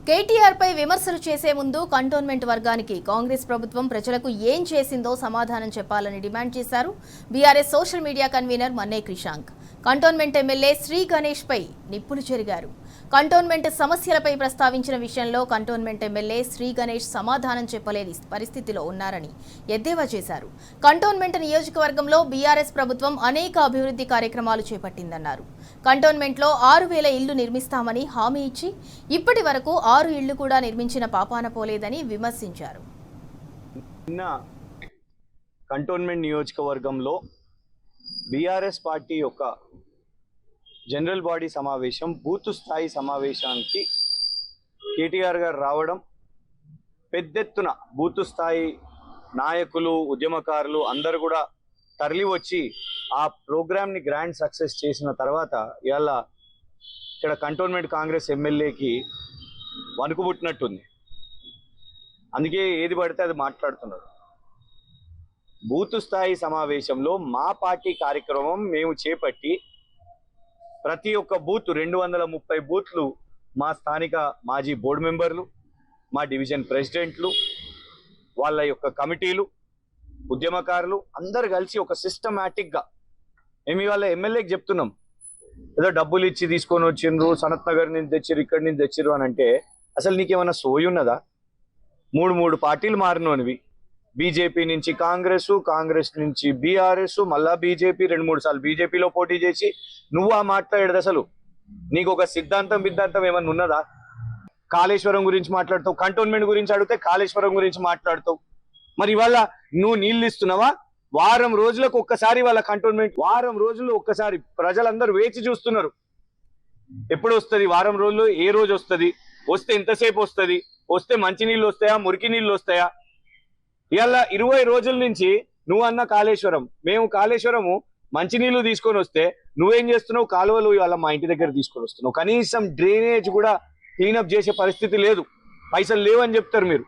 కేటీఆర్ పై విమర్శలు చేసే ముందు కంటోన్మెంట్ వర్గానికి కాంగ్రెస్ ప్రభుత్వం ప్రజలకు ఏం చేసిందో సమాధానం చెప్పాలని డిమాండ్ చేశారు బీఆర్ఎస్ సోషల్ మీడియా కన్వీనర్ మన్నే క్రిషాంక్. కంటోన్మెంట్ ఎమ్మెల్యే శ్రీ గణేష్ పై నిప్పులు చెరిగారు. కంటోన్మెంట్ సమస్యలపై ప్రస్తావించిన విషయంలో కంటోన్మెంట్ ఎమ్మెల్యే శ్రీ గణేష్ సమాధానం చెప్పలేని పరిస్థితిలో ఉన్నారని ఎద్దేవా చేశారు. కంటోన్మెంట్ నియోజకవర్గంలో బీఆర్ఎస్ ప్రభుత్వం అనేక అభివృద్ధి కార్యక్రమాలు చేపట్టిందన్నారు. కంటోన్మెంట్లో 6,000 ఇళ్లు నిర్మిస్తామని హామీ ఇచ్చి ఇప్పటి వరకు 6 ఇళ్లు కూడా నిర్మించిన పాపాన పోలేదని విమర్శించారు. కంటోన్మెంట్ నియోజకవర్గంలో బీఆర్ఎస్ పార్టీ యొక్క జనరల్ బాడీ సమావేశం, బూత్ స్థాయి సమావేశానికి కేటీఆర్ గారు రావడం, పెద్దెత్తున బూత్ స్థాయి నాయకులు, ఉద్యమకారులు అందరూ కూడా తరలి వచ్చి ఆ ప్రోగ్రామ్ని గ్రాండ్ సక్సెస్ చేసిన తర్వాత ఇవాళ ఇక్కడ కంటోన్మెంట్ కాంగ్రెస్ ఎమ్మెల్యేకి వణుకుబుట్టినట్టుంది. అందుకే ఏది పడితే అది మాట్లాడుతున్నారు. బూత్ స్థాయి సమావేశంలో మా పార్టీ కార్యక్రమం మేము చేపట్టి ప్రతి ఒక్క బూత్ 230 బూత్లు మా స్థానిక మాజీ బోర్డు మెంబర్లు, మా డివిజన్ ప్రెసిడెంట్లు, వాళ్ళ యొక్క కమిటీలు, ఉద్యమకారులు అందరు కలిసి ఒక సిస్టమేటిక్గా మేము ఇవాళ ఎమ్మెల్యేకి చెప్తున్నాం. ఏదో డబ్బులు ఇచ్చి తీసుకొని వచ్చిండ్రు, సనత్ నగర్ నుంచి తెచ్చిర్రు, ఇక్కడి నుంచి తెచ్చిర్రు అని అంటే అసలు నీకేమైనా సోయి ఉన్నదా? మూడు పార్టీలు మారినవి, బీజేపీ నుంచి కాంగ్రెస్, కాంగ్రెస్ నుంచి బీఆర్ఎస్, మళ్ళా బీజేపీ, 2-3 సార్లు బీజేపీలో పోటీ చేసి నువ్వు ఆ మాట్లాడేది అసలు నీకు ఒక సిద్ధాంతం ఏమన్నా ఉన్నదా? కాళేశ్వరం గురించి మాట్లాడతావు, కంటోన్మెంట్ గురించి అడిగితే కాళేశ్వరం గురించి మాట్లాడతావు. మరి ఇవాళ నువ్వు నీళ్ళు ఇస్తున్నావా? వారం రోజులకు ఒక్కసారి వాళ్ళ కంటోన్మెంట్, వారం రోజులు ఒక్కసారి ప్రజలందరూ వేచి చూస్తున్నారు. ఎప్పుడు వస్తుంది? వారం రోజులు ఏ రోజు వస్తుంది? వస్తే ఎంతసేపు వస్తుంది? వస్తే మంచినీళ్ళు వస్తాయా, మురికి నీళ్ళు వస్తాయా? ఇవాళ 20 రోజుల నుంచి నువ్వు అన్న కాళేశ్వరం, మేము కాళేశ్వరము మంచినీళ్ళు తీసుకొని వస్తే నువ్వేం చేస్తున్నావు? కాలువలు ఇవాళ మా ఇంటి దగ్గర తీసుకొని వస్తున్నావు. కనీసం డ్రైనేజ్ కూడా క్లీనప్ చేసే పరిస్థితి లేదు. పైసలు లేవని చెప్తారు మీరు.